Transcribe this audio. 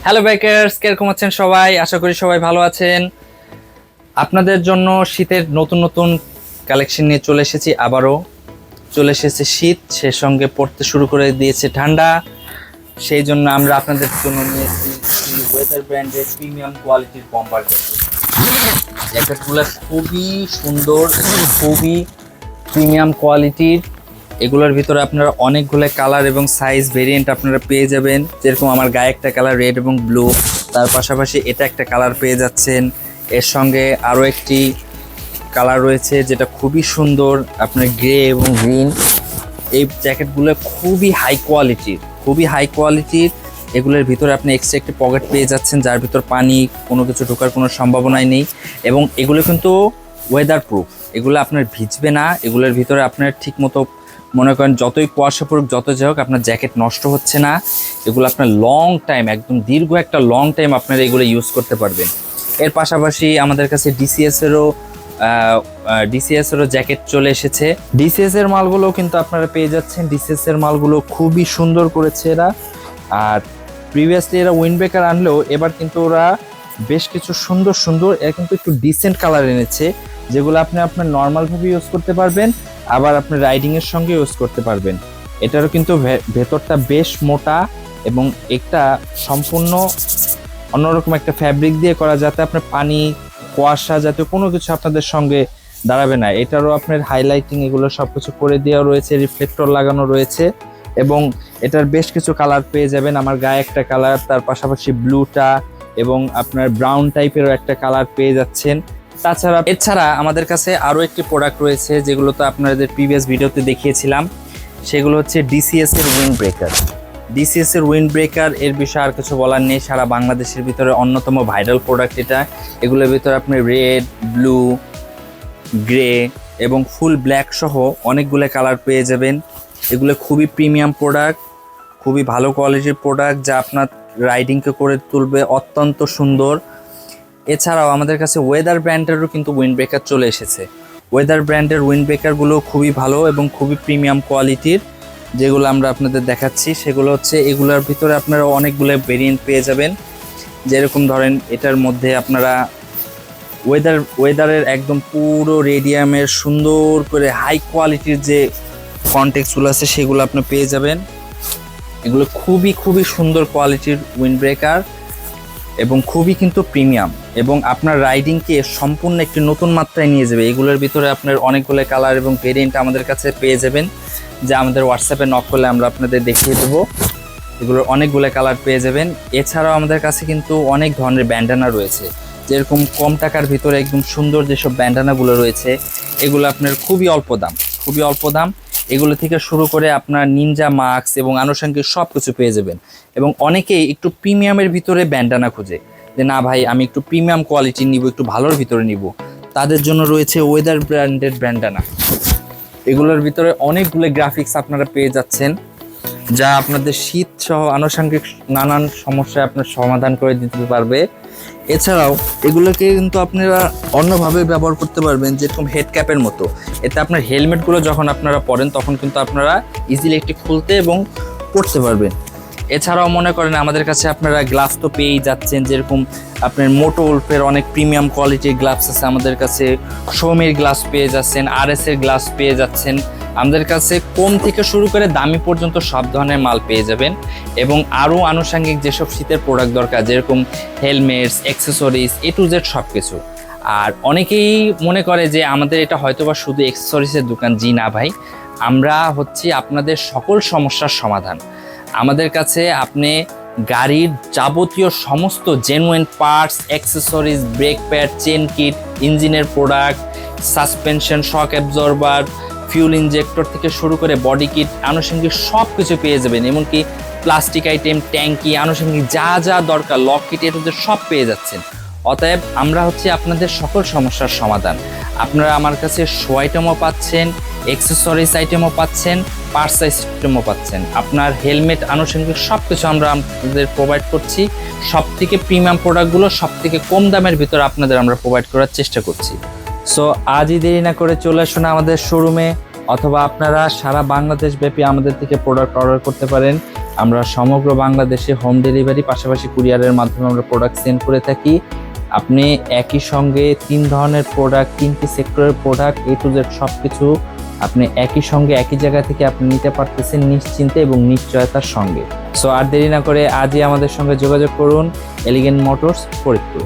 Hello bikers, কিরকম আছেন সবাই? আশা করি সবাই ভালো আছেন। আপনাদের জন্য শীতের নতুন নতুন কালেকশন নিয়ে চলে এসেছি। আবারও চলে এসেছে শীত, সে সঙ্গে পড়তে শুরু করে দিয়েছে ঠান্ডা। সেই জন্য আমরা আপনাদের জন্য নিয়েছি ওয়েদার ব্র্যান্ডের প্রিমিয়াম কোয়ালিটির বম্বার জ্যাকেটগুলো। খুবই সুন্দর, খুবই প্রিমিয়াম কোয়ালিটির। এগুলোর ভিতরে আপনারা অনেকগুলো কালার এবং সাইজ ভেরিয়েন্ট আপনারা পেয়ে যাবেন। যেরকম আমার গায়ে একটা কালার রেড এবং ব্লু, তার পাশাপাশি এটা একটা কালার পেয়ে যাচ্ছেন। এর সঙ্গে আরও একটি কালার রয়েছে যেটা খুবই সুন্দর, আপনার গ্রে এবং গ্রিন। এই জ্যাকেটগুলো খুবই হাই কোয়ালিটির। এগুলোর ভিতরে আপনি এক্সট্রা একটি পকেট পেয়ে যাচ্ছেন, যার ভিতর পানি কোনো কিছু ঢোকার কোনো সম্ভাবনাই নেই। এবং এগুলো কিন্তু ওয়েদার প্রুফ, এগুলো আপনার ভিজবে না। এগুলোর ভিতরে আপনার ঠিক মতো মনে করেন যতই কুয়াশা পড়ুক, যত যাই হোক, আপনার জ্যাকেট নষ্ট হচ্ছে না। এগুলো আপনার লং টাইম, একদম দীর্ঘ একটা লং টাইম আপনারা এগুলো ইউজ করতে পারবেন। এর পাশাপাশি আমাদের কাছে ডিসিএসেরও জ্যাকেট চলে এসেছে। ডিসিএস এর মালগুলো কিন্তু আপনারা পেয়ে যাচ্ছেন। ডিসিএস এর মালগুলো খুবই সুন্দর করেছে এরা। আর প্রিভিয়াসলি এরা উইন্ডব্রেকার আনলেও এবার কিন্তু ওরা বেশ কিছু সুন্দর এরা কিন্তু একটু ডিসেন্ট কালার এনেছে, যেগুলো আপনি আপনার নর্মালভাবে ইউজ করতে পারবেন, আবার আপনি রাইডিং এর সঙ্গে ইউজ করতে পারবেন। এটারও কিন্তু ভেতরটা বেশ মোটা এবং একটা সম্পূর্ণ অন্যরকম একটা ফ্যাব্রিক দিয়ে করা, যাতে আপনার পানি কুয়াশা জাতীয় কোনো কিছু আপনাদের সঙ্গে দাঁড়াবে না। এটারও আপনার হাইলাইটিং এগুলো সবকিছু করে দেওয়া রয়েছে, রিফ্লেক্টর লাগানো রয়েছে এবং এটার বেশ কিছু কালার পেয়ে যাবেন। আমার গায়ে একটা কালার, তার পাশাপাশি ব্লুটা এবং আপনার ব্রাউন টাইপেরও একটা কালার পেয়ে যাচ্ছেন। এছাড়া আমাদের কাছে আরও একটি প্রোডাক্ট রয়েছে, যেগুলো তো আপনাদের প্রিভিয়াস ভিডিওতে দেখিয়েছিলাম। সেগুলো হচ্ছে ডিসিএস এর উইন্ড ব্রেকার। এর বিষয়ে আর কিছু বলার নেই, সারা বাংলাদেশের ভিতরে অন্যতম ভাইরাল প্রোডাক্ট এটা। এগুলোর ভিতরে আপনি রেড, ব্লু, গ্রে এবং ফুল ব্ল্যাক সহ অনেকগুলো কালার পেয়ে যাবেন। এগুলো খুবই প্রিমিয়াম প্রোডাক্ট, খুবই ভালো কোয়ালিটির প্রোডাক্ট, যা আপনার রাইডিংকে করে তুলবে অত্যন্ত সুন্দর। এছাড়াও আমাদের কাছে ওয়েদার ব্র্যান্ডেরও কিন্তু উইন্ড ব্রেকার চলে এসেছে। ওয়েদার ব্র্যান্ডের উইন্ড ব্রেকারগুলো খুবই ভালো এবং খুবই প্রিমিয়াম কোয়ালিটির। যেগুলো আমরা আপনাদের দেখাচ্ছি সেগুলো হচ্ছে, এগুলোর ভিতরে আপনারা অনেকগুলো ভেরিয়েন্ট পেয়ে যাবেন। যেরকম ধরেন এটার মধ্যে আপনারা ওয়েদারের একদম পুরো রেডিয়ামের সুন্দর করে হাই কোয়ালিটির যে কনটেক্সগুলো আছে সেগুলো আপনি পেয়ে যাবেন। এগুলো খুবই সুন্দর কোয়ালিটির উইন্ড ব্রেকার এবং খুবই কিন্তু প্রিমিয়াম, এবং আপনার রাইডিংকে সম্পূর্ণ একটি নতুন মাত্রায় নিয়ে যাবে। এগুলোর ভিতরে আপনার অনেকগুলো কালার এবং ভেরিয়েন্ট আমাদের কাছে পেয়ে যাবেন, যা আমাদের হোয়াটসঅ্যাপে নক করলে আমরা আপনাদের দেখিয়ে দেবো। এগুলোর অনেকগুলো কালার পেয়ে যাবেন। এছাড়াও আমাদের কাছে কিন্তু অনেক ধরনের ব্যান্ডানা রয়েছে, যেরকম কম টাকার ভিতরে একদম সুন্দর যেসব ব্যান্ডানাগুলো রয়েছে, এগুলো আপনার খুবই অল্প দাম। এগুলো থেকে শুরু করে আপনার নিনজা মাস্ক এবং আনুষঙ্গিক সব কিছু পেয়ে যাবেন। এবং অনেকেই একটু প্রিমিয়ামের ভিতরে ব্যান্ডানা খোঁজে, যে না ভাই আমি একটু প্রিমিয়াম কোয়ালিটি নিব, একটু ভালোর ভিতরে নিব, তাদের জন্য রয়েছে ওয়েদার ব্র্যান্ডের ব্যান্ডানা। এগুলোর ভিতরে অনেকগুলো গ্রাফিক্স আপনারা পেয়ে যাচ্ছেন, যা আপনাদের শীত সহ আনুষঙ্গিক নানান সমস্যায় আপনার সমাধান করে দিতে পারবে। এছাড়াও এগুলোকে কিন্তু আপনারা অন্যভাবে ব্যবহার করতে পারবেন, যেরকম হেড ক্যাপের মতো। এতে আপনার হেলমেটগুলো যখন আপনারা পরেন তখন কিন্তু আপনারা ইজিলি একটি খুলতে এবং পরতে পারবেন। এছাড়াও মনে করেন আমাদের কাছে আপনারা গ্লাভস তো পেয়েই যাচ্ছেন, যেরকম আপনার মোটো উলফের অনেক প্রিমিয়াম কোয়ালিটির গ্লাভস আছে আমাদের কাছে। সোমের গ্লাভস পেয়ে যাচ্ছেন, আরএস এর গ্লাভস পেয়ে যাচ্ছেন। আমাদের কাছে কম থেকে শুরু করে দামি পর্যন্ত সব ধরনের মাল পেয়ে যাবেন। এবং আরও আনুষঙ্গিক যেসব শীতের প্রোডাক্ট দরকার, যেরকম helmets, accessories, A to Z সব কিছু। আর অনেকেই মনে করে যে আমাদের এটা হয়তোবা শুধু অ্যাক্সেসরিজের দোকান। জি না ভাই, আমরা হচ্ছি আপনাদের সকল সমস্যার সমাধান। আমাদের কাছে আপনি গাড়ির যাবতীয় সমস্ত genuine parts, accessories, brake pad, chain kit, ইঞ্জিনের product, suspension, shock absorber, fuel injector থেকে শুরু করে বডি কিট, আনুষঙ্গিক সব কিছু পেয়ে যাবেন। এমনকি প্লাস্টিক আইটেম, ট্যাঙ্কি, আনুষঙ্গিক যা দরকার, লক কিট, এদের সব পেয়ে যাচ্ছেন। অতএব আমরা হচ্ছে আপনাদের সকল সমস্যার সমাধান। আপনারা আমার কাছে শো আইটেমও পাচ্ছেন, অ্যাক্সেসরিজ আইটেমও পাচ্ছেন, পার্টস আইটেমও পাচ্ছেন। আপনার হেলমেট, আনুষঙ্গিক সব কিছু আমরা আপনাদের প্রোভাইড করছি। সব থেকে প্রিমিয়াম প্রোডাক্টগুলো সব থেকে কম দামের ভিতরে আপনাদের আমরা প্রোভাইড করার চেষ্টা করছি। সো আজই দেরি না করে চলে আসুন আমাদের শোরুমে, অথবা আপনারা সারা বাংলাদেশ ব্যাপী আমাদের থেকে প্রোডাক্ট অর্ডার করতে পারেন। আমরা সমগ্র বাংলাদেশে হোম ডেলিভারি পাশাপাশি কুরিয়ারের মাধ্যমে আমরা প্রোডাক্ট সেন্ড করে থাকি। আপনি একই সঙ্গে 3 ধরনের প্রোডাক্ট, 3টি সেক্টরের প্রোডাক্ট A to Z সব কিছু আপনি একই সঙ্গে একই জায়গা থেকে আপনি নিতে পারতেছেন নিশ্চিন্তে এবং নিশ্চয়তার সঙ্গে। সো আর দেরি না করে আজই আমাদের সঙ্গে যোগাযোগ করুন এলিগেন্ট মোটরস ফরিদপুর।